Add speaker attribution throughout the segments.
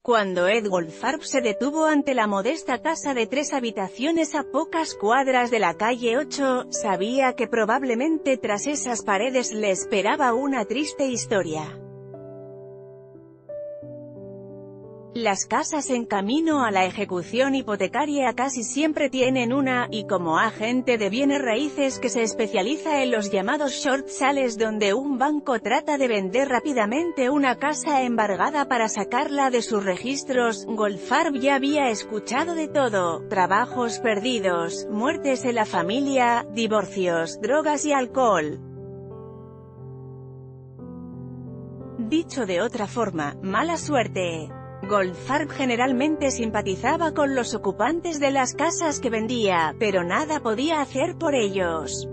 Speaker 1: Cuando Ed Goldfarb se detuvo ante la modesta casa de 3 habitaciones a pocas cuadras de la calle 8, sabía que probablemente tras esas paredes le esperaba una triste historia. Las casas en camino a la ejecución hipotecaria casi siempre tienen una, y como agente de bienes raíces que se especializa en los llamados short sales donde un banco trata de vender rápidamente una casa embargada para sacarla de sus registros, Goldfarb ya había escuchado de todo: trabajos perdidos, muertes en la familia, divorcios, drogas y alcohol. Dicho de otra forma, mala suerte. Goldfarb generalmente simpatizaba con los ocupantes de las casas que vendía, pero nada podía hacer por ellos.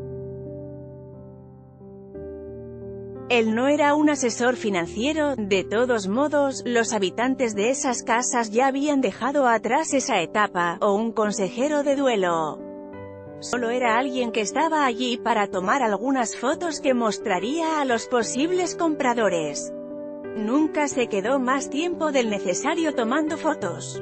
Speaker 1: Él no era un asesor financiero; de todos modos, los habitantes de esas casas ya habían dejado atrás esa etapa, o un consejero de duelo. Solo era alguien que estaba allí para tomar algunas fotos que mostraría a los posibles compradores. Nunca se quedó más tiempo del necesario tomando fotos.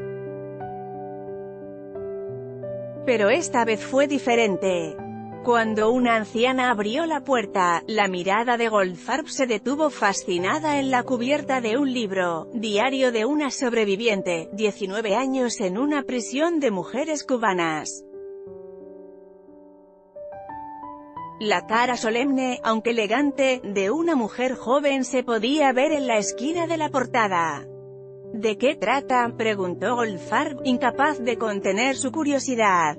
Speaker 1: Pero esta vez fue diferente. Cuando una anciana abrió la puerta, la mirada de Goldfarb se detuvo fascinada en la cubierta de un libro: Diario de una sobreviviente, 19 años en una prisión de mujeres cubanas. La cara solemne, aunque elegante, de una mujer joven se podía ver en la esquina de la portada. ¿De qué trata?, preguntó Goldfarb, incapaz de contener su curiosidad.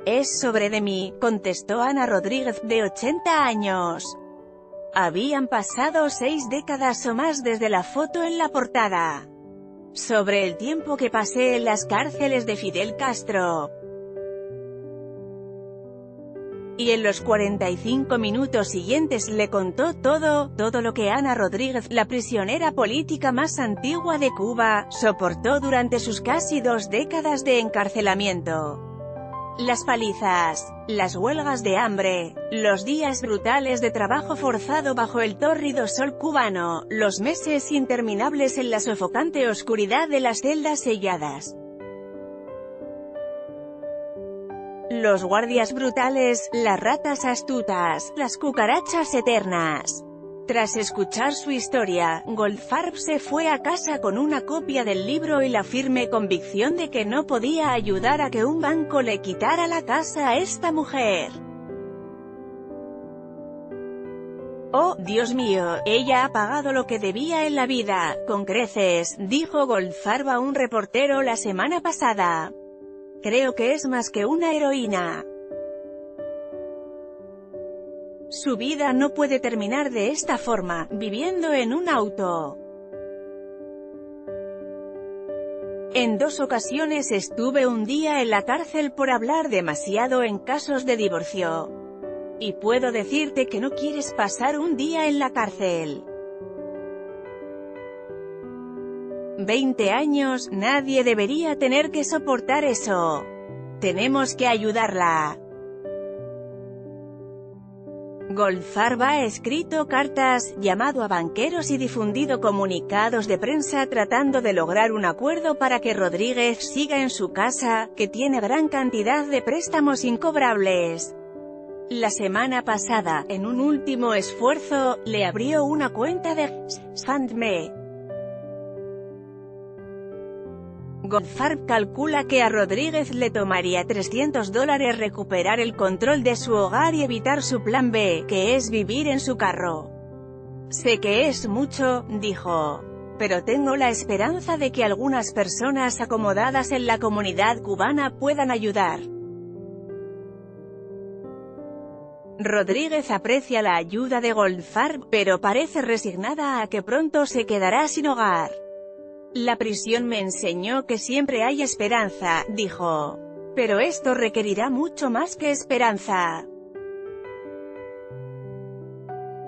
Speaker 1: «Es sobre de mí», contestó Ana Rodríguez, de 80 años. Habían pasado 6 décadas o más desde la foto en la portada. Sobre el tiempo que pasé en las cárceles de Fidel Castro. Y en los 45 minutos siguientes le contó todo lo que Ana Rodríguez, la prisionera política más antigua de Cuba, soportó durante sus casi 2 décadas de encarcelamiento. Las palizas, las huelgas de hambre, los días brutales de trabajo forzado bajo el tórrido sol cubano, los meses interminables en la sofocante oscuridad de las celdas selladas. Los guardias brutales, las ratas astutas, las cucarachas eternas. Tras escuchar su historia, Goldfarb se fue a casa con una copia del libro y la firme convicción de que no podía ayudar a que un banco le quitara la casa a esta mujer. «Oh, Dios mío, ella ha pagado lo que debía en la vida, con creces», dijo Goldfarb a un reportero la semana pasada. «Creo que es más que una heroína. Su vida no puede terminar de esta forma, viviendo en un auto». En 2 ocasiones estuve un día en la cárcel por hablar demasiado en casos de divorcio. Y puedo decirte que no quieres pasar un día en la cárcel. 20 años, nadie debería tener que soportar eso. Tenemos que ayudarla. Goldfarb ha escrito cartas, llamado a banqueros y difundido comunicados de prensa tratando de lograr un acuerdo para que Rodríguez siga en su casa, que tiene gran cantidad de préstamos incobrables. La semana pasada, en un último esfuerzo, le abrió una cuenta de GoFundMe. Goldfarb calcula que a Rodríguez le tomaría $300 recuperar el control de su hogar y evitar su plan B, que es vivir en su carro. «Sé que es mucho», dijo, «pero tengo la esperanza de que algunas personas acomodadas en la comunidad cubana puedan ayudar». Rodríguez aprecia la ayuda de Goldfarb, pero parece resignada a que pronto se quedará sin hogar. «La prisión me enseñó que siempre hay esperanza», dijo. «Pero esto requerirá mucho más que esperanza.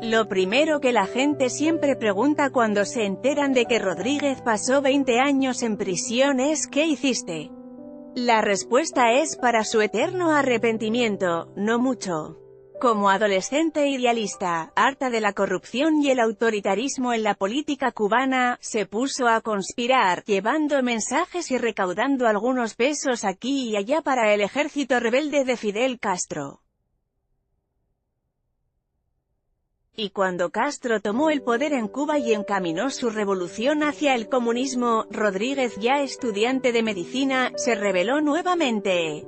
Speaker 1: Lo primero que la gente siempre pregunta cuando se enteran de que Rodríguez pasó 20 años en prisión es ¿qué hiciste?». La respuesta es para su eterno arrepentimiento, no mucho. Como adolescente idealista, harta de la corrupción y el autoritarismo en la política cubana, se puso a conspirar, llevando mensajes y recaudando algunos pesos aquí y allá para el ejército rebelde de Fidel Castro. Y cuando Castro tomó el poder en Cuba y encaminó su revolución hacia el comunismo, Rodríguez, ya estudiante de medicina, se rebeló nuevamente.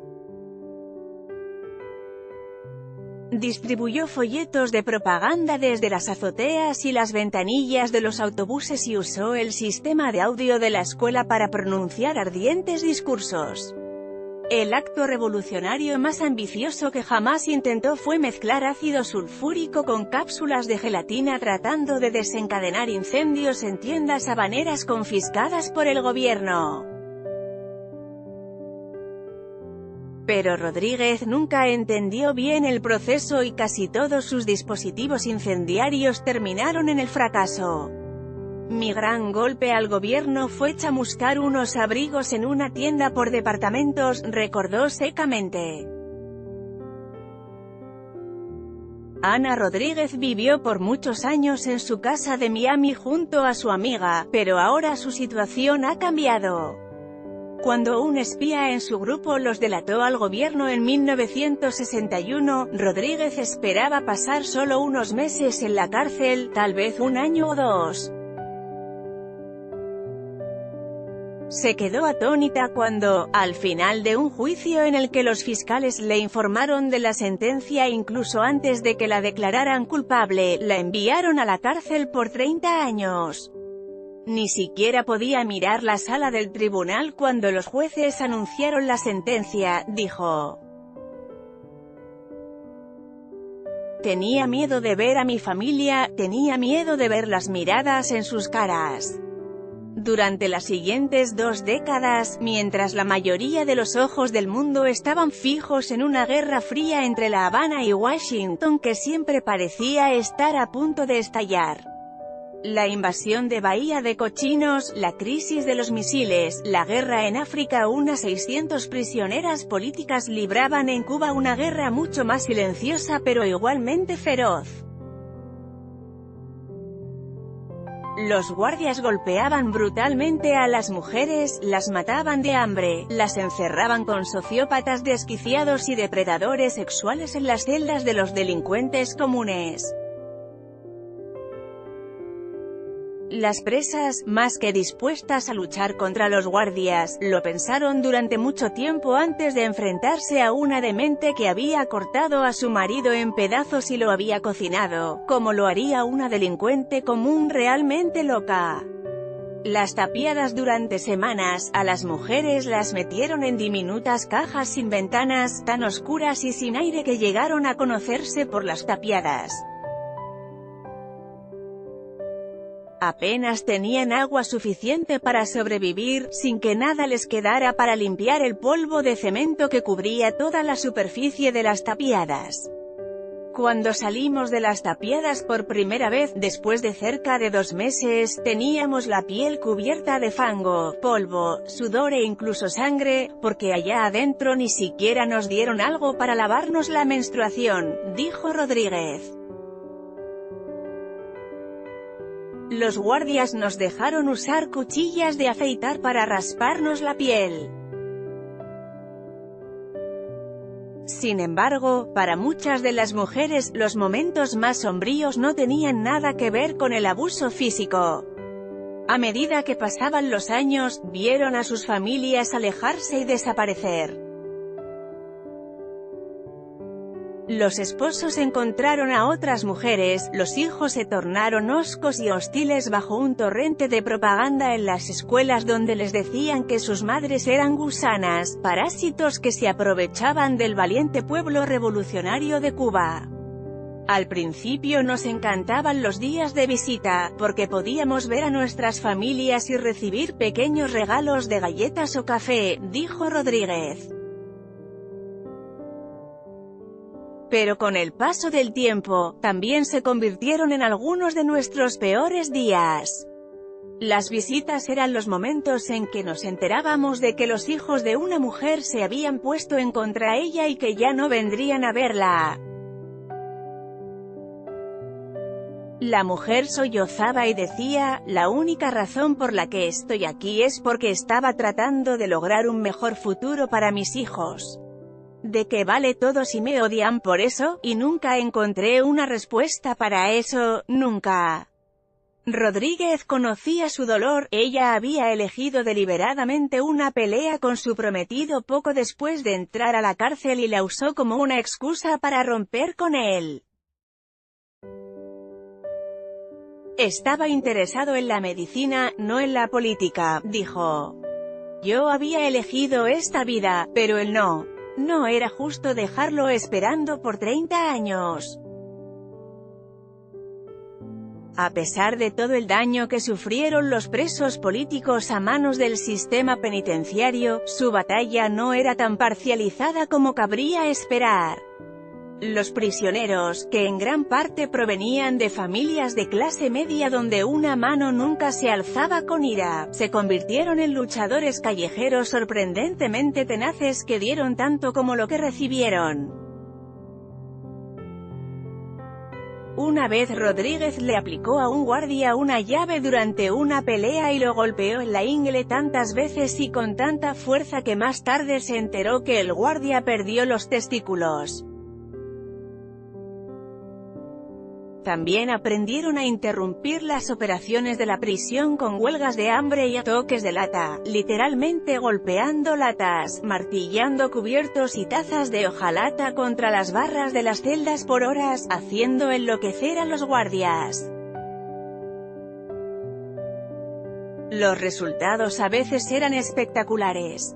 Speaker 1: Distribuyó folletos de propaganda desde las azoteas y las ventanillas de los autobuses y usó el sistema de audio de la escuela para pronunciar ardientes discursos. El acto revolucionario más ambicioso que jamás intentó fue mezclar ácido sulfúrico con cápsulas de gelatina tratando de desencadenar incendios en tiendas habaneras confiscadas por el gobierno. Pero Rodríguez nunca entendió bien el proceso y casi todos sus dispositivos incendiarios terminaron en el fracaso. Mi gran golpe al gobierno fue chamuscar unos abrigos en una tienda por departamentos, recordó secamente. Ana Rodríguez vivió por muchos años en su casa de Miami junto a su amiga, pero ahora su situación ha cambiado. Cuando un espía en su grupo los delató al gobierno en 1961, Rodríguez esperaba pasar solo unos meses en la cárcel, tal vez un año o dos. Se quedó atónita cuando, al final de un juicio en el que los fiscales le informaron de la sentencia incluso antes de que la declararan culpable, la enviaron a la cárcel por 30 años. Ni siquiera podía mirar la sala del tribunal cuando los jueces anunciaron la sentencia, dijo. Tenía miedo de ver a mi familia, tenía miedo de ver las miradas en sus caras. Durante las siguientes 2 décadas, mientras la mayoría de los ojos del mundo estaban fijos en una guerra fría entre La Habana y Washington que siempre parecía estar a punto de estallar. La invasión de Bahía de Cochinos, la crisis de los misiles, la guerra en África, unas 600 prisioneras políticas libraban en Cuba una guerra mucho más silenciosa pero igualmente feroz. Los guardias golpeaban brutalmente a las mujeres, las mataban de hambre, las encerraban con sociópatas desquiciados y depredadores sexuales en las celdas de los delincuentes comunes. Las presas, más que dispuestas a luchar contra los guardias, lo pensaron durante mucho tiempo antes de enfrentarse a una demente que había cortado a su marido en pedazos y lo había cocinado, como lo haría una delincuente común realmente loca. Las tapiadas durante semanas, a las mujeres las metieron en diminutas cajas sin ventanas, tan oscuras y sin aire que llegaron a conocerse por las tapiadas. Apenas tenían agua suficiente para sobrevivir, sin que nada les quedara para limpiar el polvo de cemento que cubría toda la superficie de las tapiadas. Cuando salimos de las tapiadas por primera vez, después de cerca de 2 meses, teníamos la piel cubierta de fango, polvo, sudor e incluso sangre, porque allá adentro ni siquiera nos dieron algo para lavarnos la menstruación, dijo Rodríguez. Los guardias nos dejaron usar cuchillas de afeitar para rasparnos la piel. Sin embargo, para muchas de las mujeres, los momentos más sombríos no tenían nada que ver con el abuso físico. A medida que pasaban los años, vieron a sus familias alejarse y desaparecer. Los esposos encontraron a otras mujeres, los hijos se tornaron hoscos y hostiles bajo un torrente de propaganda en las escuelas donde les decían que sus madres eran gusanas, parásitos que se aprovechaban del valiente pueblo revolucionario de Cuba. Al principio nos encantaban los días de visita, porque podíamos ver a nuestras familias y recibir pequeños regalos de galletas o café, dijo Rodríguez. Pero con el paso del tiempo, también se convirtieron en algunos de nuestros peores días. Las visitas eran los momentos en que nos enterábamos de que los hijos de una mujer se habían puesto en contra ella y que ya no vendrían a verla. La mujer sollozaba y decía, la única razón por la que estoy aquí es porque estaba tratando de lograr un mejor futuro para mis hijos. ¿De qué vale todo si me odian por eso? Y nunca encontré una respuesta para eso, nunca. Rodríguez conocía su dolor, ella había elegido deliberadamente una pelea con su prometido poco después de entrar a la cárcel y la usó como una excusa para romper con él. Estaba interesado en la medicina, no en la política, dijo. Yo había elegido esta vida, pero él no. No era justo dejarlo esperando por 30 años. A pesar de todo el daño que sufrieron los presos políticos a manos del sistema penitenciario, su batalla no era tan parcializada como cabría esperar. Los prisioneros, que en gran parte provenían de familias de clase media donde una mano nunca se alzaba con ira, se convirtieron en luchadores callejeros sorprendentemente tenaces que dieron tanto como lo que recibieron. Una vez Rodríguez le aplicó a un guardia una llave durante una pelea y lo golpeó en la ingle tantas veces y con tanta fuerza que más tarde se enteró que el guardia perdió los testículos. También aprendieron a interrumpir las operaciones de la prisión con huelgas de hambre y a toques de lata, literalmente golpeando latas, martillando cubiertos y tazas de hojalata contra las barras de las celdas por horas, haciendo enloquecer a los guardias. Los resultados a veces eran espectaculares.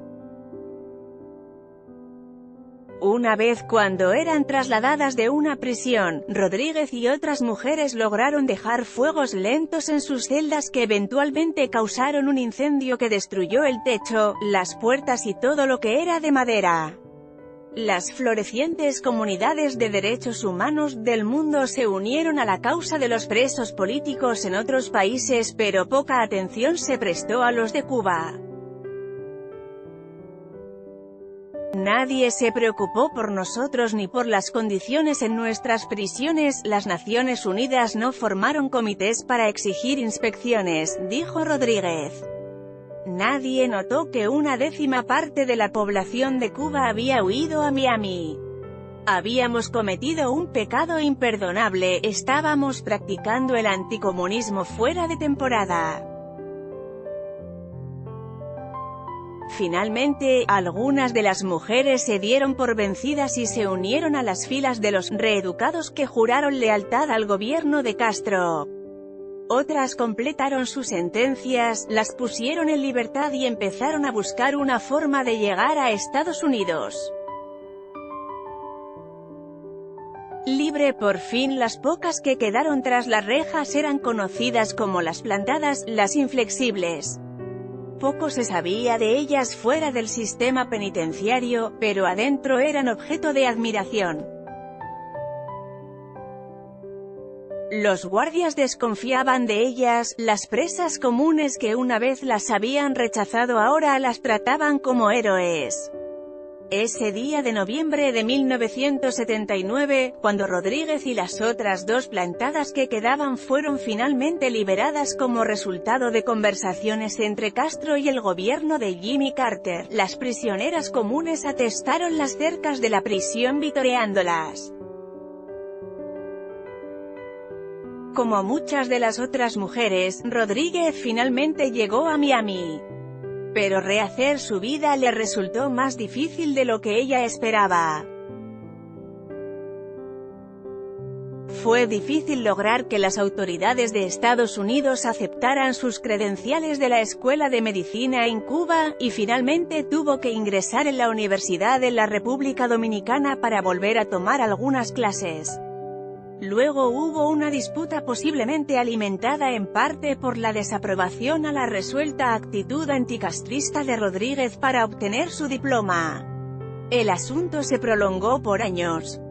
Speaker 1: Una vez cuando eran trasladadas de una prisión, Rodríguez y otras mujeres lograron dejar fuegos lentos en sus celdas que eventualmente causaron un incendio que destruyó el techo, las puertas y todo lo que era de madera. Las florecientes comunidades de derechos humanos del mundo se unieron a la causa de los presos políticos en otros países, pero poca atención se prestó a los de Cuba. Nadie se preocupó por nosotros ni por las condiciones en nuestras prisiones. Las Naciones Unidas no formaron comités para exigir inspecciones, dijo Rodríguez. Nadie notó que una décima parte de la población de Cuba había huido a Miami. Habíamos cometido un pecado imperdonable, estábamos practicando el anticomunismo fuera de temporada. Finalmente, algunas de las mujeres se dieron por vencidas y se unieron a las filas de los reeducados que juraron lealtad al gobierno de Castro. Otras completaron sus sentencias, las pusieron en libertad y empezaron a buscar una forma de llegar a Estados Unidos. Libre por fin. Las pocas que quedaron tras las rejas eran conocidas como las plantadas, las inflexibles. Poco se sabía de ellas fuera del sistema penitenciario, pero adentro eran objeto de admiración. Los guardias desconfiaban de ellas, las presas comunes que una vez las habían rechazado ahora las trataban como héroes. Ese día de noviembre de 1979, cuando Rodríguez y las otras dos plantadas que quedaban fueron finalmente liberadas como resultado de conversaciones entre Castro y el gobierno de Jimmy Carter, las prisioneras comunes atestaron las cercas de la prisión vitoreándolas. Como muchas de las otras mujeres, Rodríguez finalmente llegó a Miami. Pero rehacer su vida le resultó más difícil de lo que ella esperaba. Fue difícil lograr que las autoridades de Estados Unidos aceptaran sus credenciales de la Escuela de Medicina en Cuba, y finalmente tuvo que ingresar en la universidad en la República Dominicana para volver a tomar algunas clases. Luego hubo una disputa posiblemente alimentada en parte por la desaprobación a la resuelta actitud anticastrista de Rodríguez para obtener su diploma. El asunto se prolongó por años.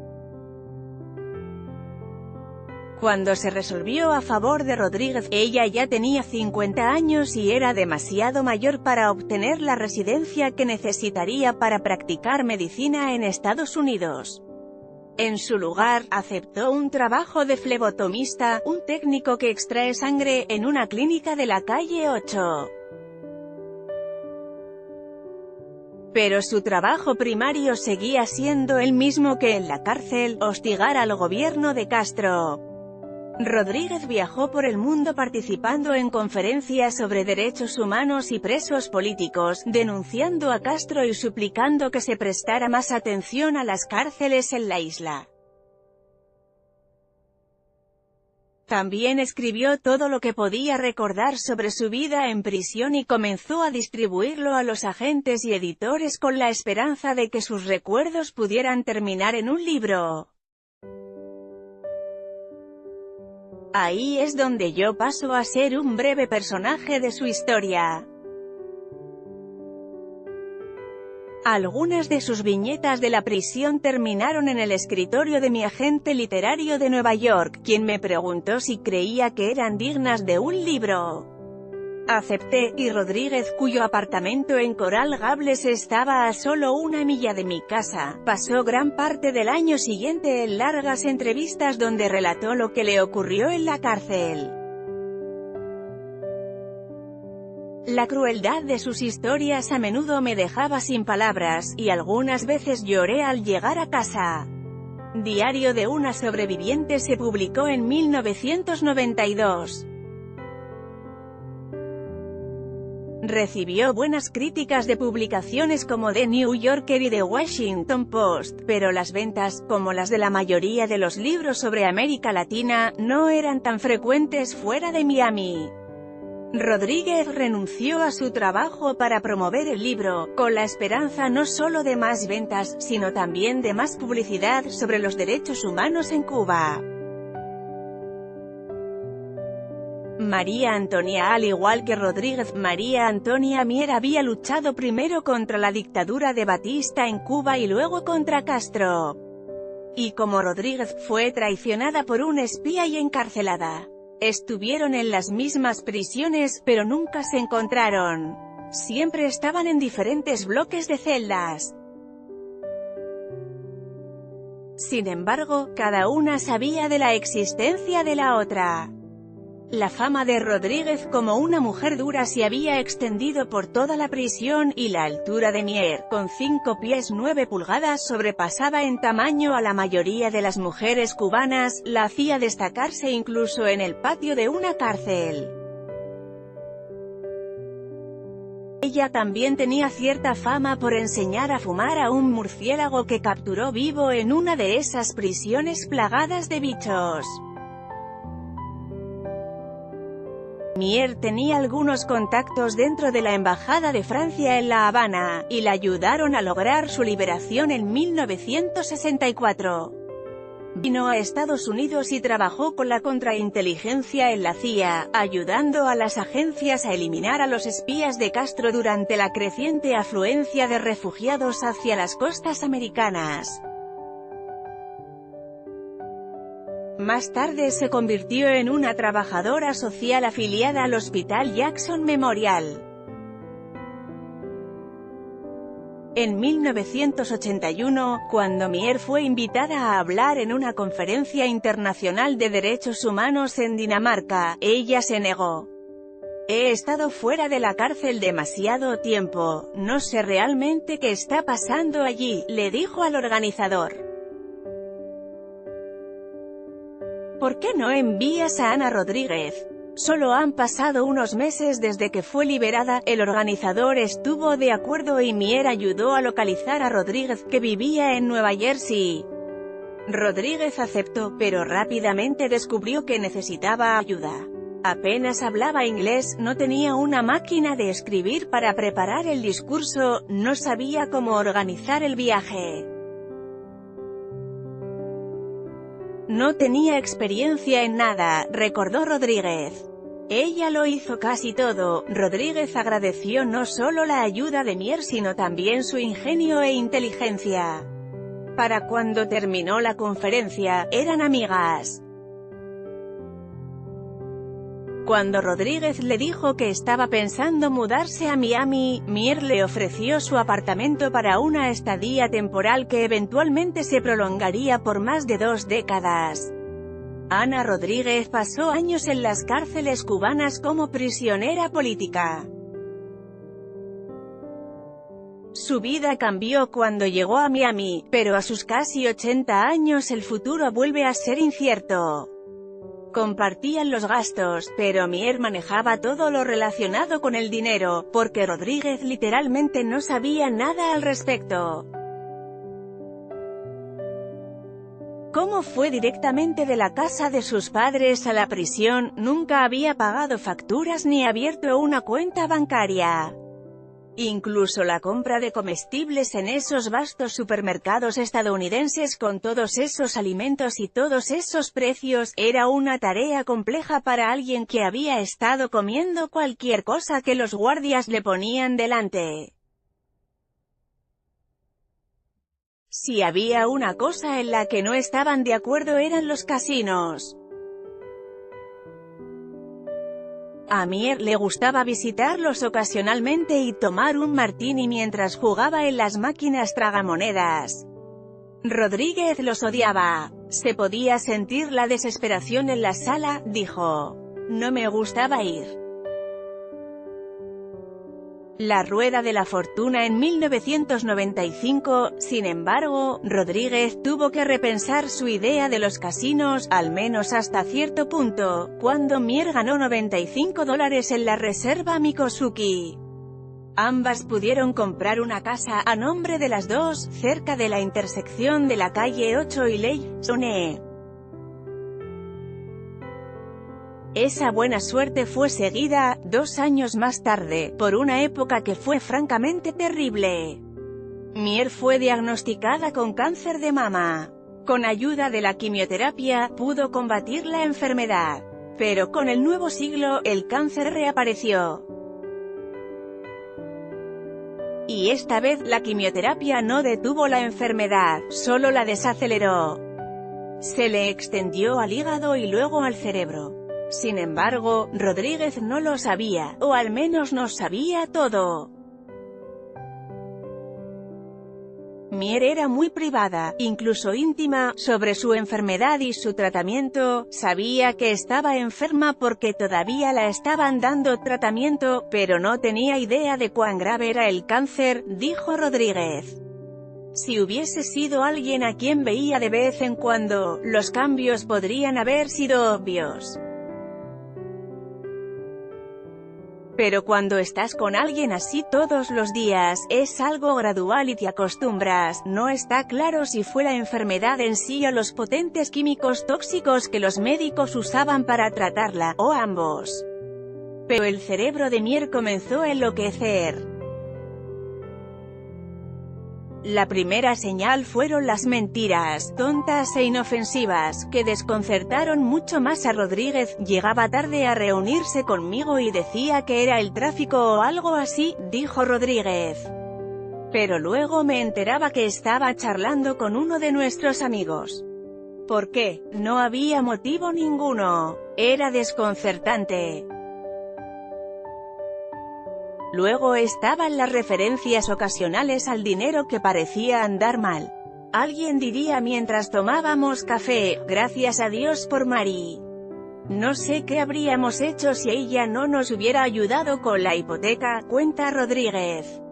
Speaker 1: Cuando se resolvió a favor de Rodríguez, ella ya tenía 50 años y era demasiado mayor para obtener la residencia que necesitaría para practicar medicina en Estados Unidos. En su lugar, aceptó un trabajo de flebotomista, un técnico que extrae sangre, en una clínica de la calle 8. Pero su trabajo primario seguía siendo el mismo que en la cárcel: hostigar al gobierno de Castro. Rodríguez viajó por el mundo participando en conferencias sobre derechos humanos y presos políticos, denunciando a Castro y suplicando que se prestara más atención a las cárceles en la isla. También escribió todo lo que podía recordar sobre su vida en prisión y comenzó a distribuirlo a los agentes y editores con la esperanza de que sus recuerdos pudieran terminar en un libro. Ahí es donde yo paso a ser un breve personaje de su historia. Algunas de sus viñetas de la prisión terminaron en el escritorio de mi agente literario de Nueva York, quien me preguntó si creía que eran dignas de un libro. Acepté, y Rodríguez, cuyo apartamento en Coral Gables estaba a solo 1 milla de mi casa, pasó gran parte del año siguiente en largas entrevistas donde relató lo que le ocurrió en la cárcel. La crueldad de sus historias a menudo me dejaba sin palabras, y algunas veces lloré al llegar a casa. Diario de una sobreviviente se publicó en 1992. Recibió buenas críticas de publicaciones como The New Yorker y The Washington Post, pero las ventas, como las de la mayoría de los libros sobre América Latina, no eran tan frecuentes fuera de Miami. Rodríguez renunció a su trabajo para promover el libro, con la esperanza no solo de más ventas, sino también de más publicidad sobre los derechos humanos en Cuba. María Antonia. Al igual que Rodríguez, María Antonia Mier había luchado primero contra la dictadura de Batista en Cuba y luego contra Castro. Y como Rodríguez, fue traicionada por un espía y encarcelada. Estuvieron en las mismas prisiones, pero nunca se encontraron. Siempre estaban en diferentes bloques de celdas. Sin embargo, cada una sabía de la existencia de la otra. La fama de Rodríguez como una mujer dura se había extendido por toda la prisión, y la altura de Mier, con 5 pies 9 pulgadas, sobrepasaba en tamaño a la mayoría de las mujeres cubanas, la hacía destacarse incluso en el patio de una cárcel. Ella también tenía cierta fama por enseñar a fumar a un murciélago que capturó vivo en una de esas prisiones plagadas de bichos. Mier tenía algunos contactos dentro de la Embajada de Francia en La Habana, y la ayudaron a lograr su liberación en 1964. Vino a Estados Unidos y trabajó con la contrainteligencia en la CIA, ayudando a las agencias a eliminar a los espías de Castro durante la creciente afluencia de refugiados hacia las costas americanas. Más tarde se convirtió en una trabajadora social afiliada al Hospital Jackson Memorial. En 1981, cuando Mier fue invitada a hablar en una conferencia internacional de derechos humanos en Dinamarca, ella se negó. «He estado fuera de la cárcel demasiado tiempo, no sé realmente qué está pasando allí», le dijo al organizador. «¿Por qué no envías a Ana Rodríguez? Solo han pasado unos meses desde que fue liberada». El organizador estuvo de acuerdo y Mier ayudó a localizar a Rodríguez, que vivía en Nueva Jersey. Rodríguez aceptó, pero rápidamente descubrió que necesitaba ayuda. Apenas hablaba inglés, no tenía una máquina de escribir para preparar el discurso, no sabía cómo organizar el viaje. «No tenía experiencia en nada», recordó Rodríguez. Ella lo hizo casi todo. Rodríguez agradeció no solo la ayuda de Mier sino también su ingenio e inteligencia. Para cuando terminó la conferencia, eran amigas. Cuando Rodríguez le dijo que estaba pensando mudarse a Miami, Mier le ofreció su apartamento para una estadía temporal que eventualmente se prolongaría por más de 2 décadas. Ana Rodríguez pasó años en las cárceles cubanas como prisionera política. Su vida cambió cuando llegó a Miami, pero a sus casi 80 años el futuro vuelve a ser incierto. Compartían los gastos, pero Mier manejaba todo lo relacionado con el dinero, porque Rodríguez literalmente no sabía nada al respecto. Como fue directamente de la casa de sus padres a la prisión, nunca había pagado facturas ni abierto una cuenta bancaria. Incluso la compra de comestibles en esos vastos supermercados estadounidenses con todos esos alimentos y todos esos precios, era una tarea compleja para alguien que había estado comiendo cualquier cosa que los guardias le ponían delante. Si había una cosa en la que no estaban de acuerdo eran los casinos. A Mier le gustaba visitarlos ocasionalmente y tomar un martini mientras jugaba en las máquinas tragamonedas. Rodríguez los odiaba. Se podía sentir la desesperación en la sala, dijo. No me gustaba ir. La rueda de la fortuna en 1995, sin embargo, Rodríguez tuvo que repensar su idea de los casinos, al menos hasta cierto punto, cuando Mier ganó $95 en la reserva Mikosuki. Ambas pudieron comprar una casa a nombre de las dos, cerca de la intersección de la calle 8 y Leyshone. Esa buena suerte fue seguida, 2 años más tarde, por una época que fue francamente terrible. Mier fue diagnosticada con cáncer de mama. Con ayuda de la quimioterapia, pudo combatir la enfermedad. Pero con el nuevo siglo, el cáncer reapareció. Y esta vez, la quimioterapia no detuvo la enfermedad, solo la desaceleró. Se le extendió al hígado y luego al cerebro. Sin embargo, Rodríguez no lo sabía, o al menos no sabía todo. Mier era muy privada, incluso íntima, sobre su enfermedad y su tratamiento. Sabía que estaba enferma porque todavía la estaban dando tratamiento, pero no tenía idea de cuán grave era el cáncer, dijo Rodríguez. Si hubiese sido alguien a quien veía de vez en cuando, los cambios podrían haber sido obvios. Pero cuando estás con alguien así todos los días, es algo gradual y te acostumbras. No está claro si fue la enfermedad en sí o los potentes químicos tóxicos que los médicos usaban para tratarla, o ambos. Pero el cerebro de Mier comenzó a enloquecer. La primera señal fueron las mentiras, tontas e inofensivas, que desconcertaron mucho más a Rodríguez. Llegaba tarde a reunirse conmigo y decía que era el tráfico o algo así, dijo Rodríguez. Pero luego me enteraba que estaba charlando con uno de nuestros amigos. ¿Por qué? No había motivo ninguno. Era desconcertante. Luego estaban las referencias ocasionales al dinero que parecía andar mal. Alguien diría mientras tomábamos café, gracias a Dios por Mari. No sé qué habríamos hecho si ella no nos hubiera ayudado con la hipoteca, cuenta Rodríguez.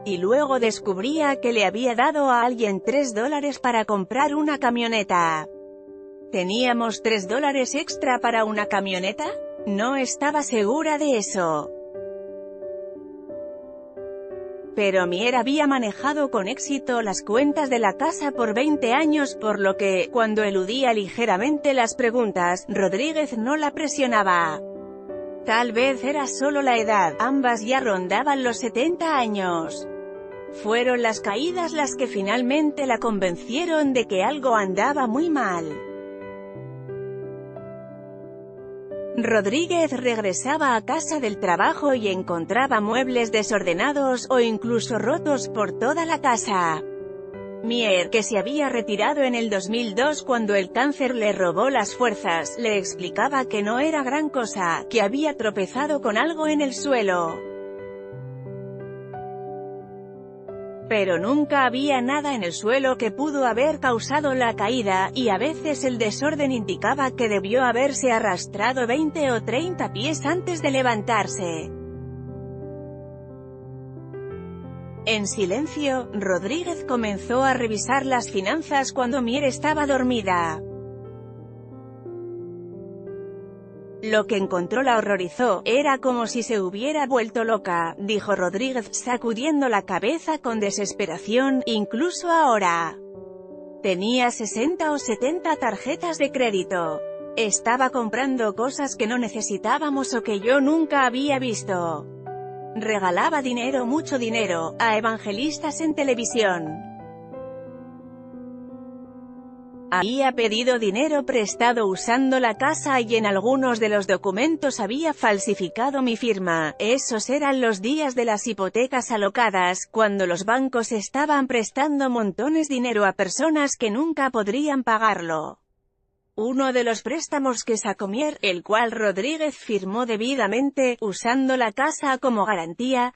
Speaker 1: Y luego descubría que le había dado a alguien $3 para comprar una camioneta. ¿Teníamos $3 extra para una camioneta? No estaba segura de eso. Pero Mier había manejado con éxito las cuentas de la casa por 20 años, por lo que, cuando eludía ligeramente las preguntas, Rodríguez no la presionaba. Tal vez era solo la edad, ambas ya rondaban los 70 años. Fueron las caídas las que finalmente la convencieron de que algo andaba muy mal. Rodríguez regresaba a casa del trabajo y encontraba muebles desordenados o incluso rotos por toda la casa. Mier, que se había retirado en el 2002 cuando el cáncer le robó las fuerzas, le explicaba que no era gran cosa, que había tropezado con algo en el suelo. Pero nunca había nada en el suelo que pudo haber causado la caída, y a veces el desorden indicaba que debió haberse arrastrado 20 o 30 pies antes de levantarse. En silencio, Rodríguez comenzó a revisar las finanzas cuando Mier estaba dormida. Lo que encontró la horrorizó, era como si se hubiera vuelto loca, dijo Rodríguez, sacudiendo la cabeza con desesperación. Incluso ahora. Tenía 60 o 70 tarjetas de crédito. Estaba comprando cosas que no necesitábamos o que yo nunca había visto. Regalaba dinero, mucho dinero, a evangelistas en televisión. Había pedido dinero prestado usando la casa y en algunos de los documentos había falsificado mi firma. Esos eran los días de las hipotecas alocadas, cuando los bancos estaban prestando montones de dinero a personas que nunca podrían pagarlo. Uno de los préstamos que sacó Mier, el cual Rodríguez firmó debidamente, usando la casa como garantía,